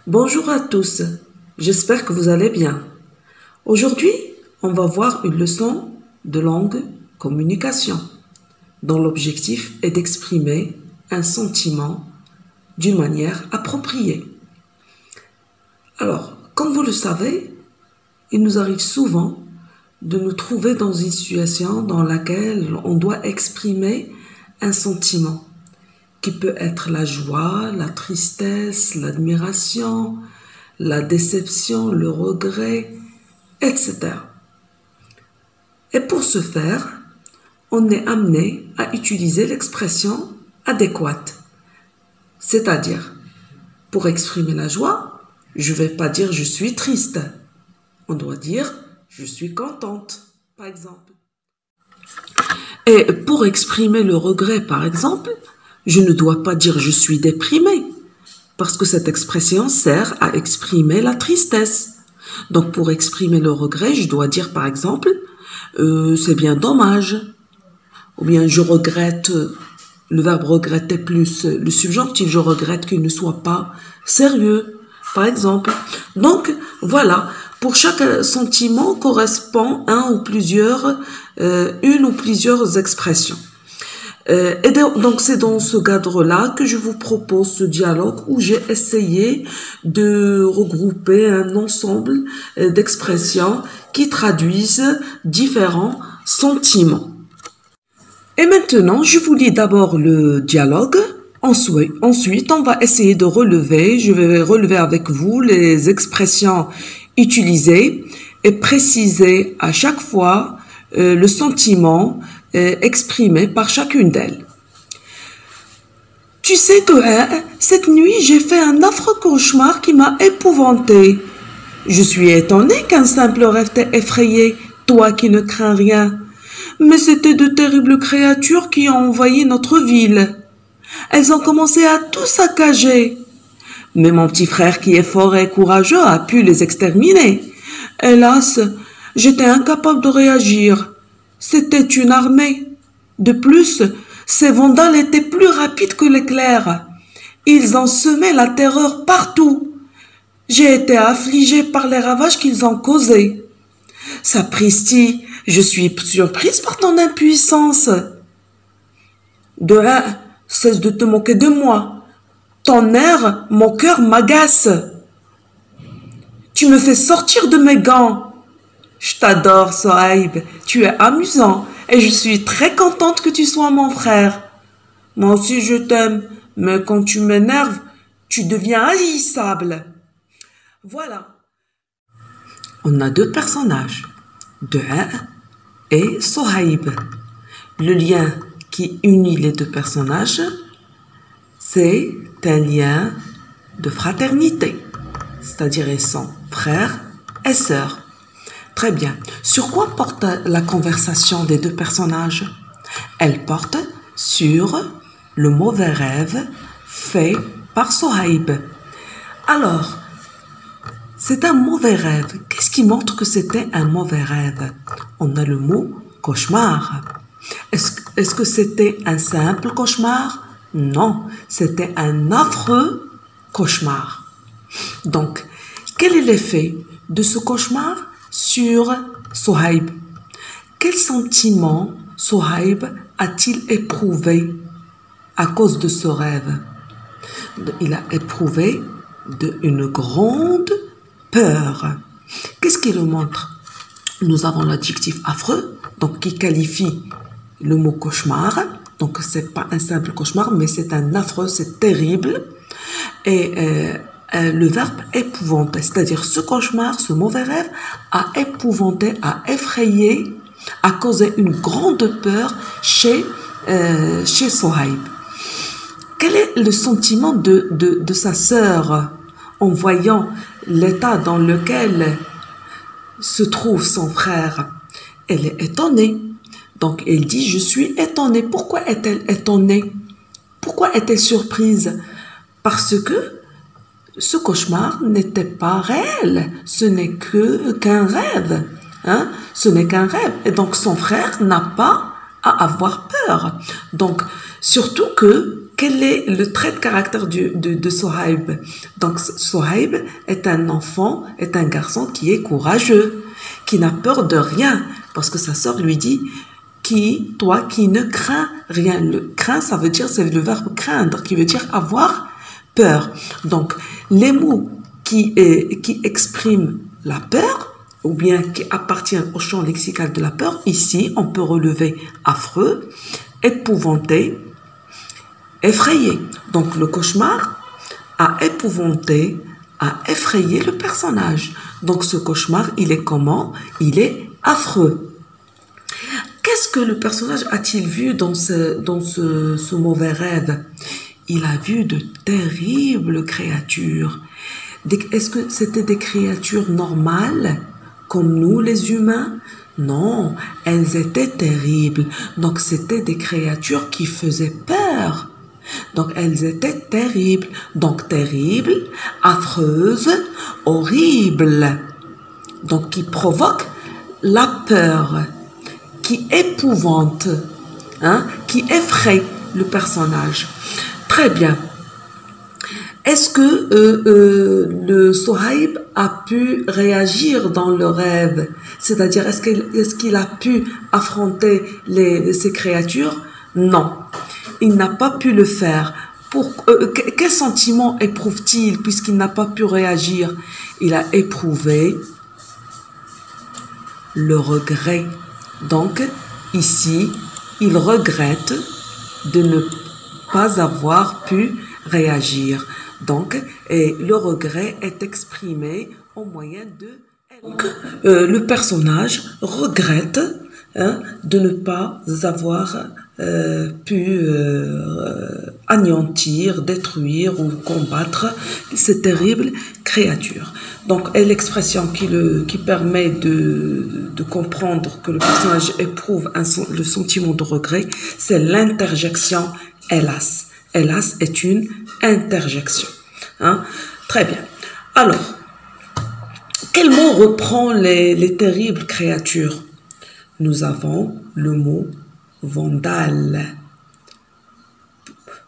Bonjour à tous, j'espère que vous allez bien. Aujourd'hui, on va voir une leçon de langue communication dont l'objectif est d'exprimer un sentiment d'une manière appropriée. Alors, comme vous le savez, il nous arrive souvent de nous trouver dans une situation dans laquelle on doit exprimer un sentiment qui peut être la joie, la tristesse, l'admiration, la déception, le regret, etc. Et pour ce faire, on est amené à utiliser l'expression adéquate. C'est-à-dire, pour exprimer la joie, je ne vais pas dire je suis triste. On doit dire je suis contente, par exemple. Et pour exprimer le regret, par exemple, je ne dois pas dire je suis déprimé, parce que cette expression sert à exprimer la tristesse. Donc pour exprimer le regret, je dois dire par exemple c'est bien dommage, ou bien je regrette, le verbe regretter plus le subjonctif, je regrette qu'il ne soit pas sérieux, par exemple. Donc voilà, pour chaque sentiment correspond une ou plusieurs expressions. Et donc c'est dans ce cadre-là que je vous propose ce dialogue où j'ai essayé de regrouper un ensemble d'expressions qui traduisent différents sentiments. Et maintenant, je vous lis d'abord le dialogue. Ensuite, on va essayer de je vais relever avec vous les expressions utilisées et préciser à chaque fois le sentiment exprimé par chacune d'elles. Tu sais que cette nuit, j'ai fait un affreux cauchemar qui m'a épouvantée. Je suis étonnée qu'un simple rêve t'ait effrayé, toi qui ne crains rien. Mais c'étaient de terribles créatures qui ont envahi notre ville. Elles ont commencé à tout saccager. Mais mon petit frère, qui est fort et courageux, a pu les exterminer. Hélas, j'étais incapable de réagir. C'était une armée. De plus, ces vandales étaient plus rapides que l'éclair. Ils ont semé la terreur partout. J'ai été affligée par les ravages qu'ils ont causés. Sapristi, je suis surprise par ton impuissance. De un, cesse de te moquer de moi. Ton air, mon cœur m'agace. Tu me fais sortir de mes gants. Je t'adore, Sohaib, tu es amusant et je suis très contente que tu sois mon frère. Moi aussi je t'aime, mais quand tu m'énerves, tu deviens haïssable. Voilà. On a deux personnages, Dua et Sohaib. Le lien qui unit les deux personnages, c'est un lien de fraternité, c'est-à-dire ils sont frères et sœurs. Très bien. Sur quoi porte la conversation des deux personnages? Elle porte sur le mauvais rêve fait par Sohaib. Alors, c'est un mauvais rêve. Qu'est-ce qui montre que c'était un mauvais rêve? On a le mot cauchemar. Est-ce que c'était un simple cauchemar? Non, c'était un affreux cauchemar. Donc, quel est l'effet de ce cauchemar sur Sohaib? Quel sentiment Sohaib a-t-il éprouvé à cause de ce rêve? Il a éprouvé une grande peur. Qu'est-ce qui le montre? Nous avons l'adjectif affreux, donc qui qualifie le mot cauchemar. Donc c'est pas un simple cauchemar, mais c'est un affreux, c'est terrible. Et le verbe épouvanter, c'est-à-dire ce cauchemar, ce mauvais rêve, a épouvanté, a effrayé, a causé une grande peur chez Sohaib. Quel est le sentiment de sa sœur en voyant l'état dans lequel se trouve son frère? Elle est étonnée. Donc elle dit, je suis étonnée. Pourquoi est-elle étonnée? Pourquoi est-elle surprise? Parce que ce cauchemar n'était pas réel, ce n'est qu'un rêve, ce n'est qu'un rêve. Et donc son frère n'a pas à avoir peur. Donc surtout que quel est le trait de caractère de Sohaib? Donc, Sohaib est un enfant, est un garçon qui est courageux, qui n'a peur de rien, parce que sa sœur lui dit, toi qui ne crains rien. Le craint, ça veut dire, c'est le verbe craindre, qui veut dire avoir peur. Donc, les mots qui expriment la peur, ou bien qui appartiennent au champ lexical de la peur, ici, on peut relever affreux, épouvanté, effrayé. Donc, le cauchemar a épouvanté, a effrayé le personnage. Donc, ce cauchemar, il est comment? Il est affreux. Qu'est-ce que le personnage a-t-il vu dans ce mauvais rêve? Il a vu de terribles créatures. Est-ce que c'était des créatures normales, comme nous les humains? Non, elles étaient terribles. Donc, c'était des créatures qui faisaient peur. Donc, elles étaient terribles. Donc, terribles, affreuses, horribles. Donc, qui provoquent la peur, qui épouvante, hein, qui effraie le personnage. Très bien. Est-ce que le Sohaib a pu réagir dans le rêve? C'est-à-dire, est-ce qu'il a pu affronter ces créatures? Non, il n'a pas pu le faire. Quel sentiment éprouve-t-il puisqu'il n'a pas pu réagir? Il a éprouvé le regret. Donc, ici, il regrette de ne pas avoir pu réagir. Donc, et le regret est exprimé au moyen de... Donc, le personnage regrette de ne pas avoir pu anéantir, détruire ou combattre ces terribles créatures. Donc, et l'expression qui permet de comprendre que le personnage éprouve le sentiment de regret, c'est l'interjection « hélas ». Hélas est une interjection. Hein? Très bien. Alors, quel mot reprend les terribles créatures? Nous avons le mot vandale.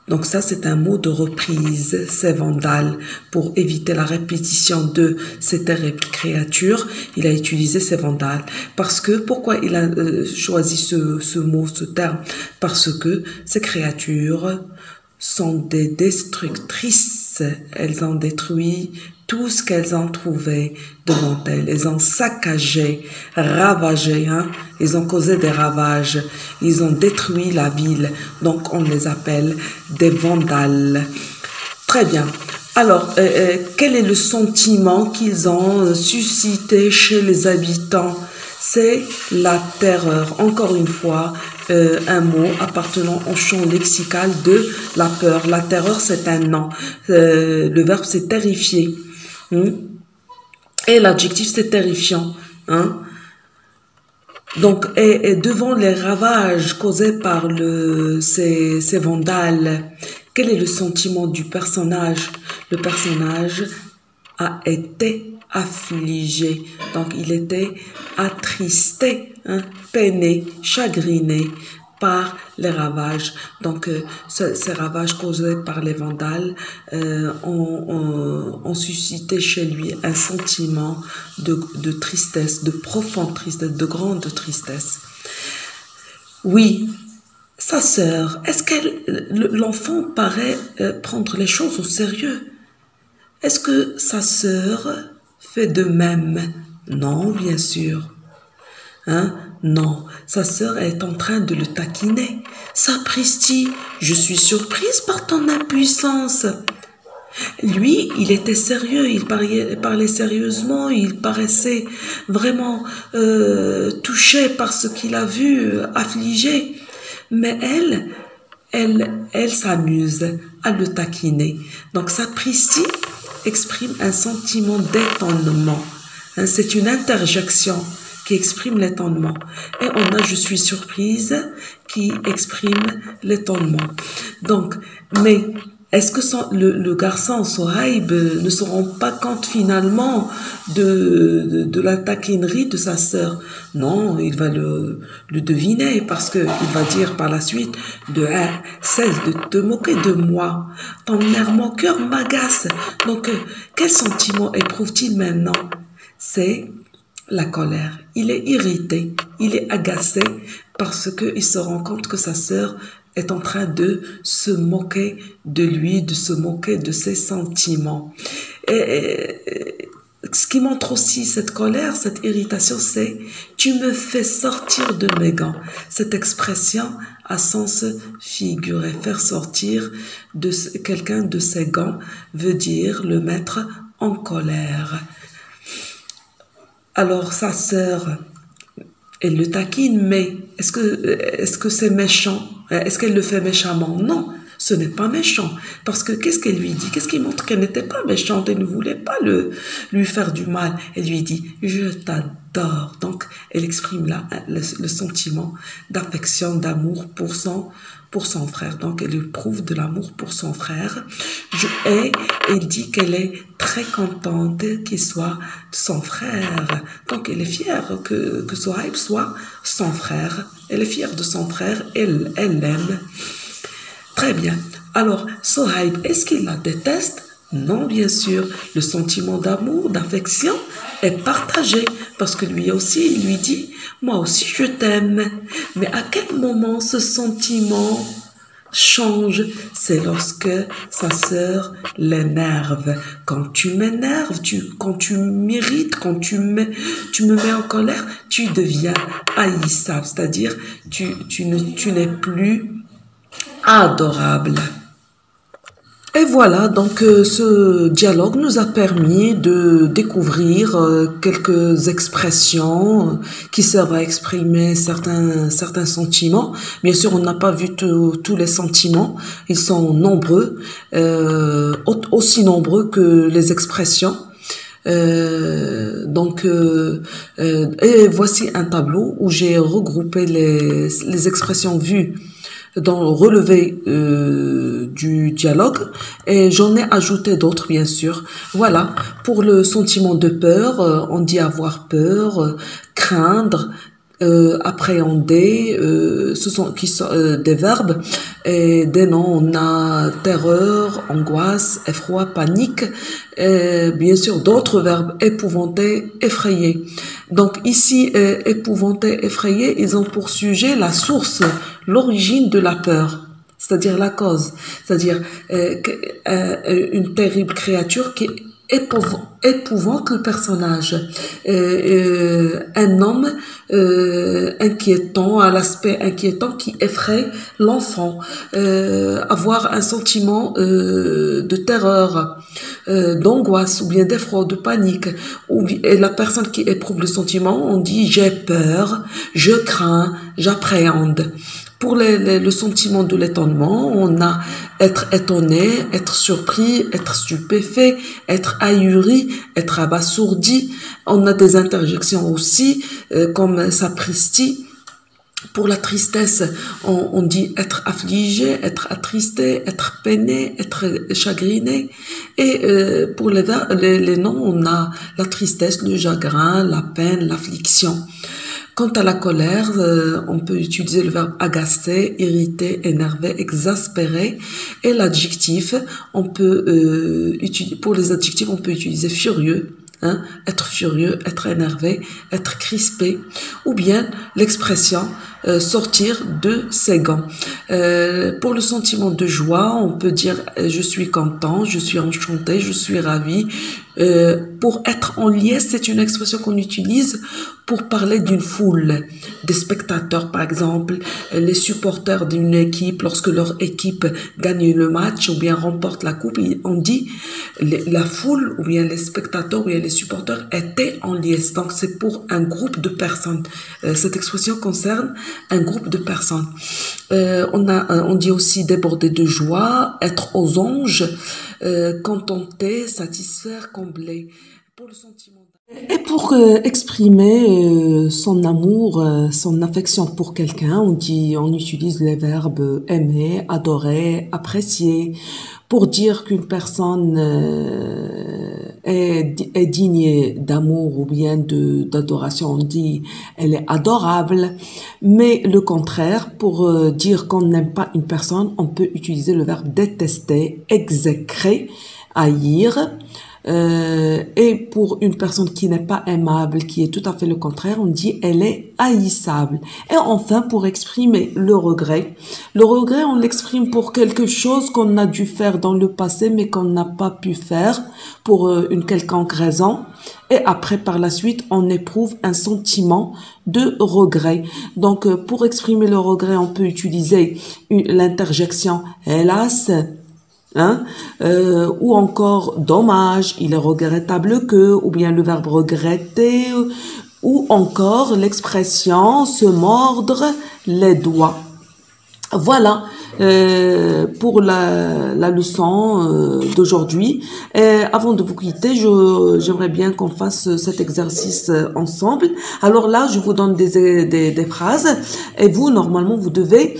Donc ça, c'est un mot de reprise, c'est vandale. Pour éviter la répétition de ces terribles créatures, il a utilisé ces vandales. Pourquoi il a choisi ce mot, ce terme? Parce que ces créatures sont des destructrices. Elles ont détruit tout ce qu'elles ont trouvé devant elles. Elles ont saccagé, ravagé, hein? Ils ont causé des ravages. Ils ont détruit la ville. Donc, on les appelle des vandales. Très bien. Alors, quel est le sentiment qu'ils ont suscité chez les habitants? C'est la terreur. Encore une fois, un mot appartenant au champ lexical de la peur. La terreur, c'est un nom. Le verbe, c'est terrifier. Et l'adjectif, c'est terrifiant. Hein? Donc, et devant les ravages causés par ces vandales, quel est le sentiment du personnage? Le personnage a été affligé. Donc, il était attristé, hein, peiné, chagriné par les ravages. Donc, ces ravages causés par les vandales ont suscité chez lui un sentiment de tristesse, de profonde tristesse, de grande tristesse. Oui, sa sœur, est-ce que l'enfant paraît prendre les choses au sérieux? Est-ce que sa sœur fait de même? Non, bien sûr. Hein? Non, sa sœur est en train de le taquiner. Sapristi, je suis surprise par ton impuissance. Lui, il était sérieux, il parlait sérieusement, il paraissait vraiment touché par ce qu'il a vu, affligé. Mais elle s'amuse à le taquiner. Donc, sapristi exprime un sentiment d'étonnement. Hein, c'est une interjection qui exprime l'étonnement. Et on a « je suis surprise » qui exprime l'étonnement. Donc, mais Est-ce que le garçon Sohaib ne se rend pas compte finalement de la taquinerie de sa sœur? Non, il va le deviner parce que il va dire par la suite cesse de te moquer de moi. Ton air moqueur m'agace. Donc, quel sentiment éprouve-t-il maintenant? C'est la colère. Il est irrité, il est agacé parce qu'il se rend compte que sa sœur est en train de se moquer de lui, de se moquer de ses sentiments. Et ce qui montre aussi cette colère, cette irritation, c'est « tu me fais sortir de mes gants ». Cette expression a sens figuré. Faire sortir quelqu'un de ses gants veut dire le mettre en colère. Alors sa sœur, elle le taquine, mais est-ce que c'est méchant? Est-ce qu'elle le fait méchamment? Non, ce n'est pas méchant. Parce que qu'est-ce qu'elle lui dit? Qu'est-ce qui montre qu'elle n'était pas méchante? Elle ne voulait pas lui faire du mal. Elle lui dit, je t'adore. Donc, elle exprime là le sentiment d'affection, d'amour pour son frère. Donc, elle éprouve de l'amour pour son frère. Et elle dit qu'elle est très contente qu'il soit son frère. Donc, elle est fière que Sohaib soit son frère. Elle est fière de son frère. Elle l'aime. Très bien. Alors, Sohaib, est-ce qu'il la déteste? Non, bien sûr. Le sentiment d'amour, d'affection est partagé parce que lui aussi, il lui dit, moi aussi, je t'aime. Mais à quel moment ce sentiment change? C'est lorsque sa sœur l'énerve. Quand tu m'énerves, quand tu m'irrites, quand tu me mets en colère, tu deviens haïssable. C'est-à-dire, tu n'es plus adorable. Et voilà, donc ce dialogue nous a permis de découvrir quelques expressions qui servent à exprimer certains sentiments. Bien sûr, on n'a pas vu tous les sentiments, ils sont nombreux, aussi nombreux que les expressions. Et voici un tableau où j'ai regroupé les expressions vues dans le relevé du dialogue, et j'en ai ajouté d'autres, bien sûr. Voilà, pour le sentiment de peur, on dit avoir peur, craindre, appréhender, ce sont des verbes, et des noms, on a terreur, angoisse, effroi, panique, et bien sûr d'autres verbes, épouvanter, effrayer. Donc ici, épouvanter, effrayer, ils ont pour sujet la source, l'origine de la peur, c'est-à-dire la cause, c'est-à-dire une terrible créature qui épouvante le personnage. Un homme inquiétant, à l'aspect inquiétant qui effraie l'enfant. Avoir un sentiment de terreur, d'angoisse ou bien d'effroi, de panique. Et la personne qui éprouve le sentiment, on dit j'ai peur, je crains, j'appréhende. Pour le sentiment de l'étonnement, on a être étonné, être surpris, être stupéfait, être ahuri, être abasourdi. On a des interjections aussi, comme sapristi. Pour la tristesse, on dit être affligé, être attristé, être peiné, être chagriné. Et pour les noms, on a la tristesse, le chagrin, la peine, l'affliction. Quant à la colère, on peut utiliser le verbe agacer, irriter, énerver, exaspérer. Et l'adjectif, on peut pour les adjectifs, on peut utiliser furieux, être furieux, être énervé, être crispé, ou bien l'expression sortir de ses gants. Pour le sentiment de joie, on peut dire je suis content, je suis enchanté, je suis ravi. Pour être en liesse, c'est une expression qu'on utilise pour parler d'une foule, des spectateurs par exemple, les supporters d'une équipe, lorsque leur équipe gagne le match ou bien remporte la coupe, on dit la foule ou bien les spectateurs ou bien les supporters étaient en liesse. Donc c'est pour un groupe de personnes. Cette expression concerne un groupe de personnes. On dit aussi déborder de joie, être aux anges, contenter, satisfaire, combler. Pour le sentiment. Et pour exprimer son amour, son affection pour quelqu'un, on utilise les verbes aimer, adorer, apprécier. Pour dire qu'une personne est digne d'amour ou bien d'adoration, on dit elle est adorable. Mais le contraire, pour dire qu'on n'aime pas une personne, on peut utiliser le verbe détester, exécrer, haïr. Et pour une personne qui n'est pas aimable, qui est tout à fait le contraire, on dit elle est haïssable. Et enfin, pour exprimer le regret, on l'exprime pour quelque chose qu'on a dû faire dans le passé mais qu'on n'a pas pu faire pour une quelconque raison. Et après, par la suite, on éprouve un sentiment de regret. Donc, pour exprimer le regret, on peut utiliser l'interjection hélas, ou encore dommage, il est regrettable que, ou bien le verbe regretter, ou encore l'expression se mordre les doigts. Voilà pour la leçon d'aujourd'hui. Avant de vous quitter, j'aimerais bien qu'on fasse cet exercice ensemble. Alors là, je vous donne des phrases et vous, normalement, vous devez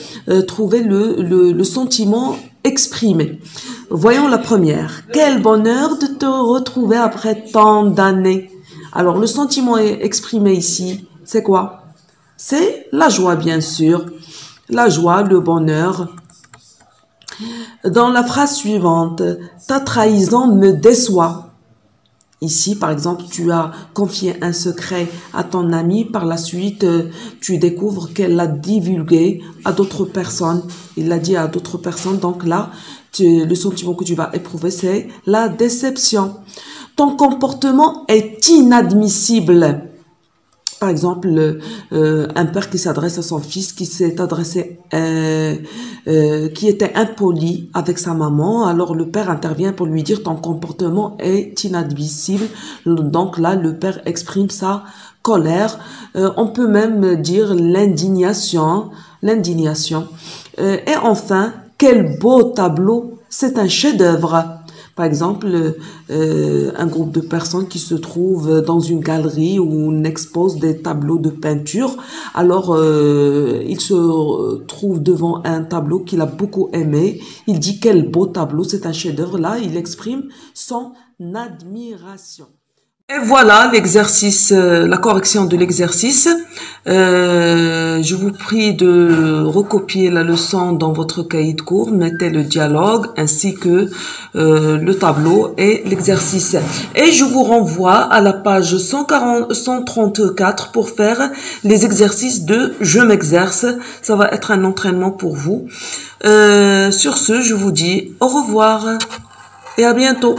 trouver le sentiment exprimé. Voyons la première. Quel bonheur de te retrouver après tant d'années. Alors, le sentiment exprimé ici, c'est quoi? C'est la joie, bien sûr. La joie, le bonheur. Dans la phrase suivante, ta trahison me déçoit. Ici, par exemple, tu as confié un secret à ton ami. Par la suite, tu découvres qu'elle l'a divulgué à d'autres personnes. Il l'a dit à d'autres personnes. Donc là, le sentiment que tu vas éprouver, c'est la déception. Ton comportement est inadmissible. Par exemple, un père qui s'adresse à son fils, qui s'est adressé, qui était impoli avec sa maman. Alors le père intervient pour lui dire ton comportement est inadmissible. Donc là, le père exprime sa colère. On peut même dire l'indignation. Et enfin, quel beau tableau, c'est un chef-d'œuvre. Par exemple, un groupe de personnes qui se trouvent dans une galerie où on expose des tableaux de peinture. Alors, il se trouve devant un tableau qu'il a beaucoup aimé. Il dit quel beau tableau, c'est un chef-d'œuvre. Là, il exprime son admiration. Et voilà l'exercice, la correction de l'exercice. Je vous prie de recopier la leçon dans votre cahier de cours. Mettez le dialogue ainsi que le tableau et l'exercice. Et je vous renvoie à la page 134 pour faire les exercices de « Je m'exerce ». Ça va être un entraînement pour vous. Sur ce, je vous dis au revoir et à bientôt.